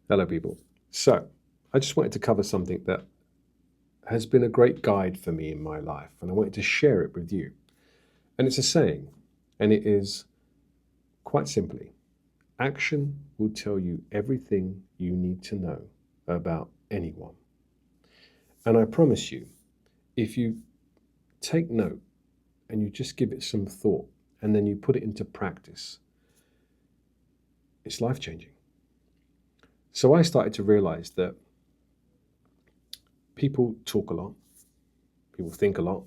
Hello, people. So, I just wanted to cover something that has been a great guide for me in my life, and I wanted to share it with you. And it's a saying, and it is quite simply action will tell you everything you need to know about anyone. And I promise you, if you take note and you just give it some thought and then you put it into practice, it's life changing. So I started to realize that people talk a lot, people think a lot,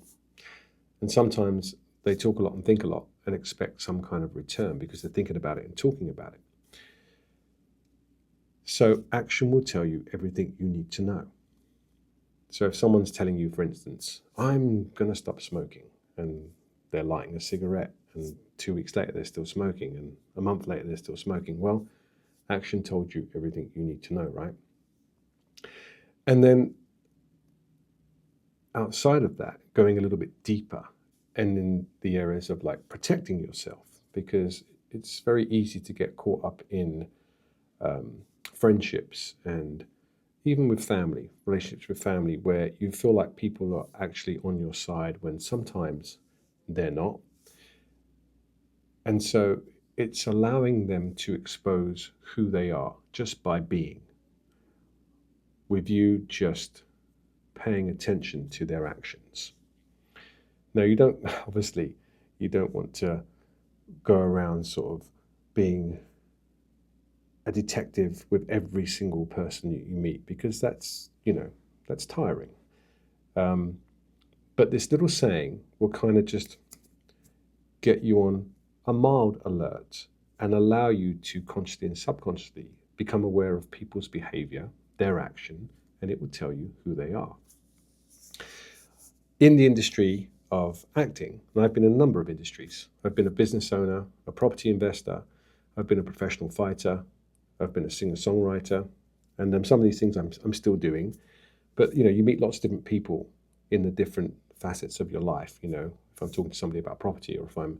and sometimes they talk a lot and think a lot and expect some kind of return because they're thinking about it and talking about it. So action will tell you everything you need to know. So if someone's telling you, for instance, I'm going to stop smoking, and they're lighting a cigarette, and 2 weeks later they're still smoking, and a month later they're still smoking, well, action told you everything you need to know, right? And then outside of that, going a little bit deeper and in the areas of like protecting yourself, because it's very easy to get caught up in friendships and even with family, relationships with family, where you feel like people are actually on your side when sometimes they're not. And so it's allowing them to expose who they are just by being, with you just paying attention to their actions. Now, you don't, obviously, you don't want to go around sort of being a detective with every single person you meet, because that's tiring. But this little saying will kind of just get you on a mild alert and allow you to consciously and subconsciously become aware of people's behavior, their action, and it will tell you who they are. In the industry of acting, and I've been in a number of industries. I've been a business owner, a property investor, I've been a professional fighter, I've been a singer-songwriter, and some of these things I'm still doing. But you meet lots of different people in the different facets of your life. If I'm talking to somebody about property, or if I'm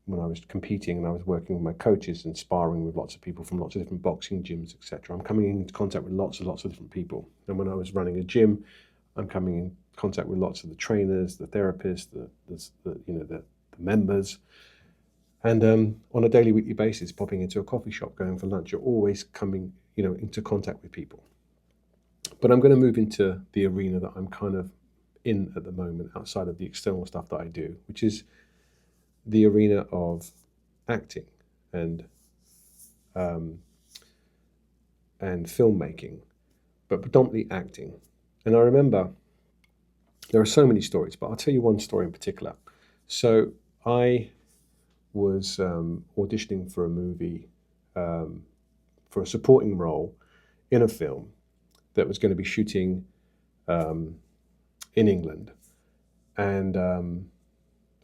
when I was competing and I was working with my coaches and sparring with lots of people from lots of different boxing gyms, etc. I'm coming into contact with lots of different people. And when I was running a gym, I'm coming in contact with lots of the trainers, the therapists, the members. And on a daily, weekly basis, popping into a coffee shop, going for lunch, you're always coming, into contact with people. But I'm going to move into the arena that I'm kind of in at the moment, outside of the external stuff that I do, which is the arena of acting and filmmaking, but predominantly acting. And I remember there are so many stories, but I'll tell you one story in particular. So I was auditioning for a movie, for a supporting role in a film that was going to be shooting in England, and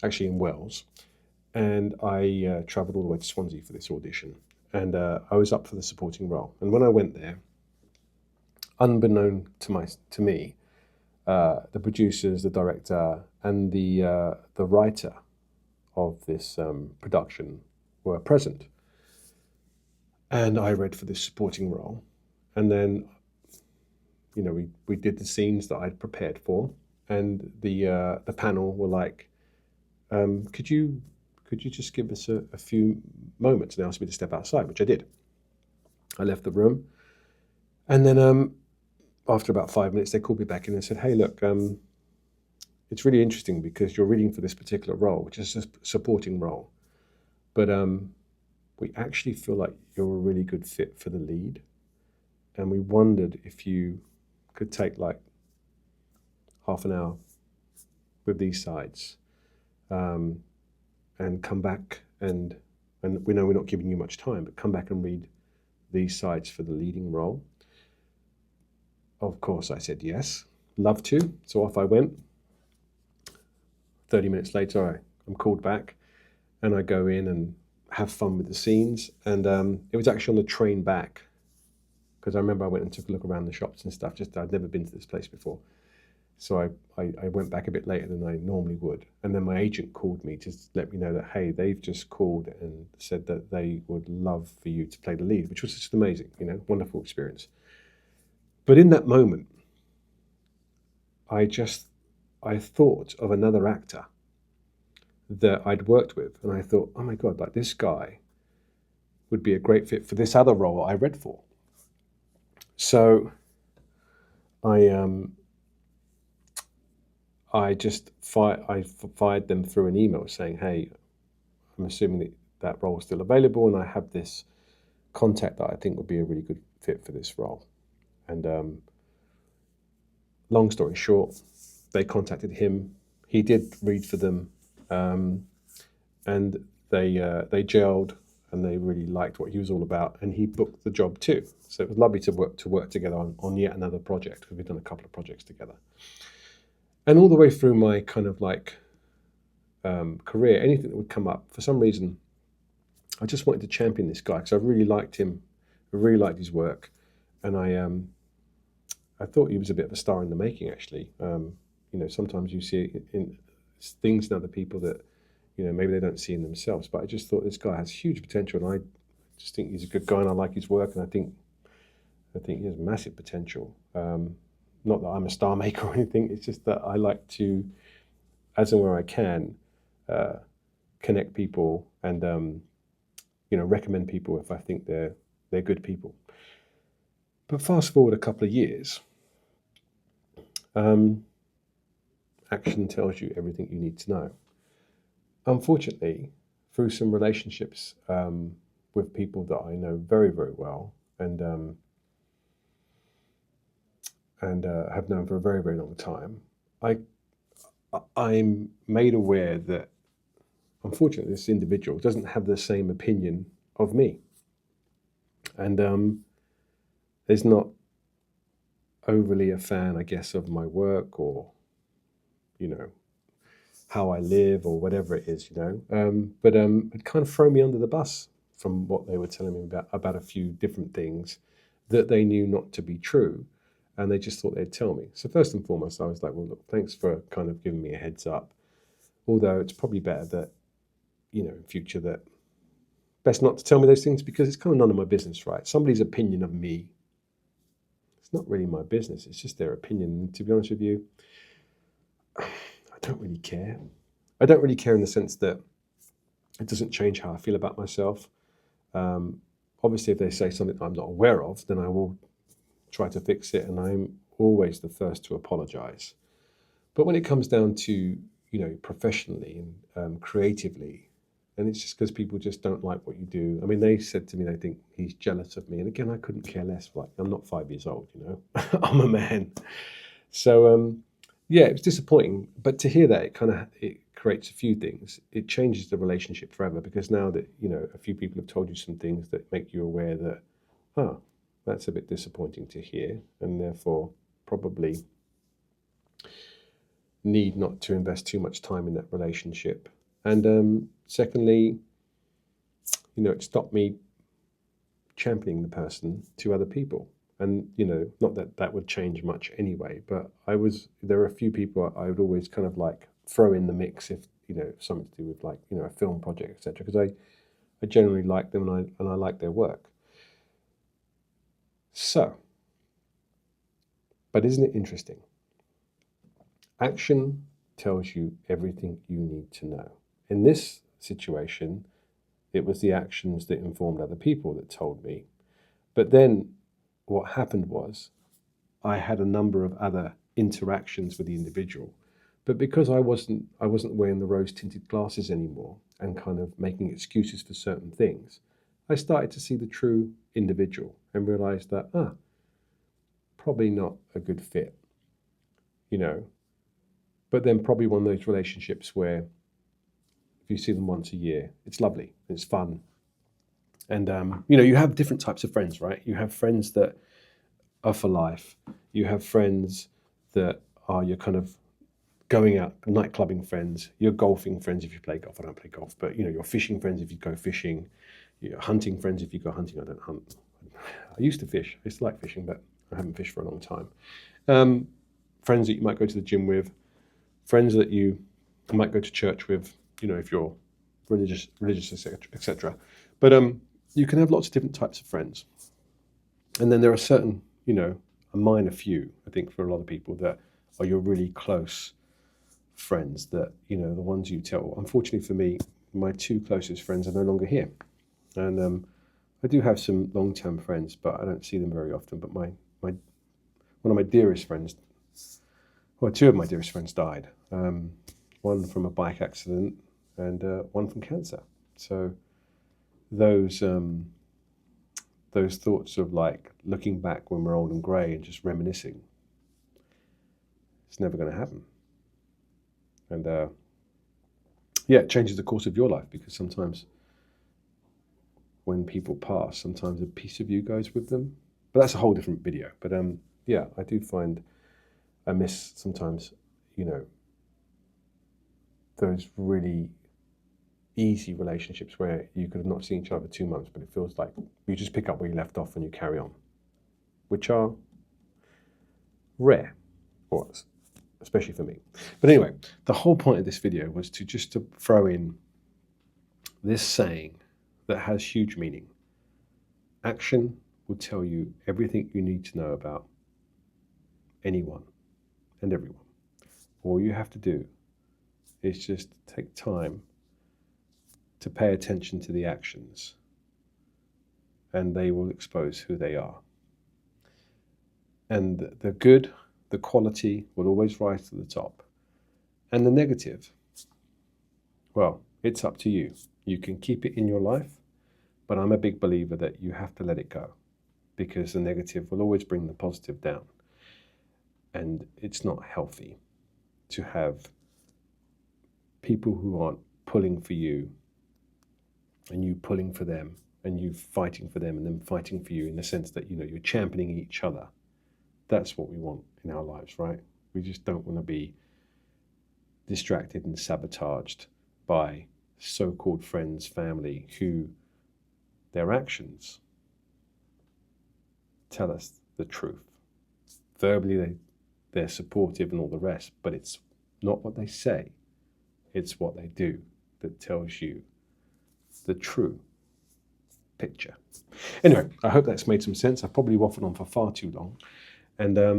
actually in Wales. And I travelled all the way to Swansea for this audition, and I was up for the supporting role. And when I went there, unbeknown to me, the producers, the director, and the writer of this production were present. And I read for this supporting role, and then we did the scenes that I'd prepared for, and the panel were like, could you just give us a few moments? And they asked me to step outside, which I did. I left the room, and then after about 5 minutes, they called me back in and said, hey, look, it's really interesting because you're reading for this particular role, which is a supporting role, but we actually feel like you're a really good fit for the lead, and we wondered if you could take like half an hour with these sides, and come back and we know we're not giving you much time, but come back and read these sides for the leading role. Of course, I said yes, love to. So off I went. 30 minutes later, I'm called back, and I go in and have fun with the scenes. And it was actually on the train back, because I remember I went and took a look around the shops and stuff. Just I'd never been to this place before. So I went back a bit later than I normally would. And then my agent called me to let me know that, hey, they've just called and said that they would love for you to play the lead, which was just amazing, wonderful experience. But in that moment, I thought of another actor that I'd worked with. And I thought, oh my God, like this guy would be a great fit for this other role I read for. So I just fired them through an email saying, hey, I'm assuming that role is still available, and I have this contact that I think would be a really good fit for this role. And long story short, they contacted him. He did read for them, and they gelled, and they really liked what he was all about, and he booked the job too. So it was lovely to work together on yet another project, because we've done a couple of projects together. And all the way through my kind of like career, anything that would come up, for some reason, I just wanted to champion this guy because I really liked him. I really liked his work, and I thought he was a bit of a star in the making. Actually, sometimes you see it in things in other people that maybe they don't see in themselves. But I just thought this guy has huge potential, and I just think he's a good guy, and I like his work, and I think he has massive potential. Not that I'm a star maker or anything. It's just that I like to, as and where I can, connect people and recommend people if I think they're good people. But fast forward a couple of years, action tells you everything you need to know. Unfortunately, through some relationships with people that I know very, very well and have known for a very, very long time, I'm made aware that, unfortunately, this individual doesn't have the same opinion of me. And is not overly a fan, I guess, of my work or, how I live or whatever it is, But it kind of thrown me under the bus from what they were telling me about a few different things that they knew not to be true. And they just thought they'd tell me. So first and foremost, I was like, well, look, thanks for kind of giving me a heads up. Although it's probably better that, in future that best not to tell me those things, because it's kind of none of my business, right? Somebody's opinion of me, it's not really my business. It's just their opinion. And to be honest with you, I don't really care. I don't really care in the sense that it doesn't change how I feel about myself. Obviously, if they say something I'm not aware of, then I will try to fix it, and I'm always the first to apologize. But when it comes down to, professionally and creatively, and it's just because people just don't like what you do. I mean, they said to me they think he's jealous of me. And again, I couldn't care less. Like, I'm not 5 years old, I'm a man. So, yeah, it was disappointing. But to hear that, it creates a few things. It changes the relationship forever, because now that, a few people have told you some things that make you aware that, that's a bit disappointing to hear, and therefore probably need not to invest too much time in that relationship. And secondly, it stopped me championing the person to other people. And, not that that would change much anyway, but there are a few people I would always kind of like throw in the mix if, something to do with like, a film project, etc. Because I generally like them and I like their work. So, but isn't it interesting? Action tells you everything you need to know. In this situation, it was the actions that informed other people that told me. But then what happened was I had a number of other interactions with the individual. But because I wasn't wearing the rose-tinted glasses anymore and kind of making excuses for certain things, I started to see the true individual and realized that, probably not a good fit, But then probably one of those relationships where if you see them once a year, it's lovely, it's fun. And, you have different types of friends, right? You have friends that are for life. You have friends that are your kind of going out, night clubbing friends. Your golfing friends if you play golf. I don't play golf, but, your fishing friends if you go fishing. Your hunting friends if you go hunting. I don't hunt. I used to fish. I used to like fishing, but I haven't fished for a long time. friends that you might go to the gym with, friends that you might go to church with, if you're religious, etc. But you can have lots of different types of friends. And then there are certain, a minor few, I think, for a lot of people that are your really close friends that, the ones you tell. Unfortunately for me, my two closest friends are no longer here. And I do have some long-term friends, but I don't see them very often. But one of my dearest friends, well, two of my dearest friends died. One from a bike accident and one from cancer. So those thoughts of like looking back when we're old and grey and just reminiscing, it's never going to happen. And it changes the course of your life, because sometimes when people pass, sometimes a piece of you goes with them. But that's a whole different video. But I do find I miss sometimes, those really easy relationships where you could have not seen each other for 2 months, but it feels like you just pick up where you left off and you carry on, which are rare, or especially for me. But anyway, the whole point of this video was to throw in this saying that has huge meaning. Action will tell you everything you need to know about anyone and everyone. All you have to do is just take time to pay attention to the actions, and they will expose who they are. And the good, the quality will always rise to the top. And the negative, well, it's up to you. You can keep it in your life, but I'm a big believer that you have to let it go, because the negative will always bring the positive down. And it's not healthy to have people who aren't pulling for you and you pulling for them, and you fighting for them and them fighting for you, in the sense that, you're championing each other. That's what we want in our lives, right? We just don't want to be distracted and sabotaged by so-called friends, family, who their actions tell us the truth. Verbally, they're supportive and all the rest, but it's not what they say. It's what they do that tells you the true picture. Anyway, I hope that's made some sense. I probably waffled on for far too long, and I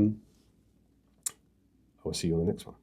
will see you on the next one.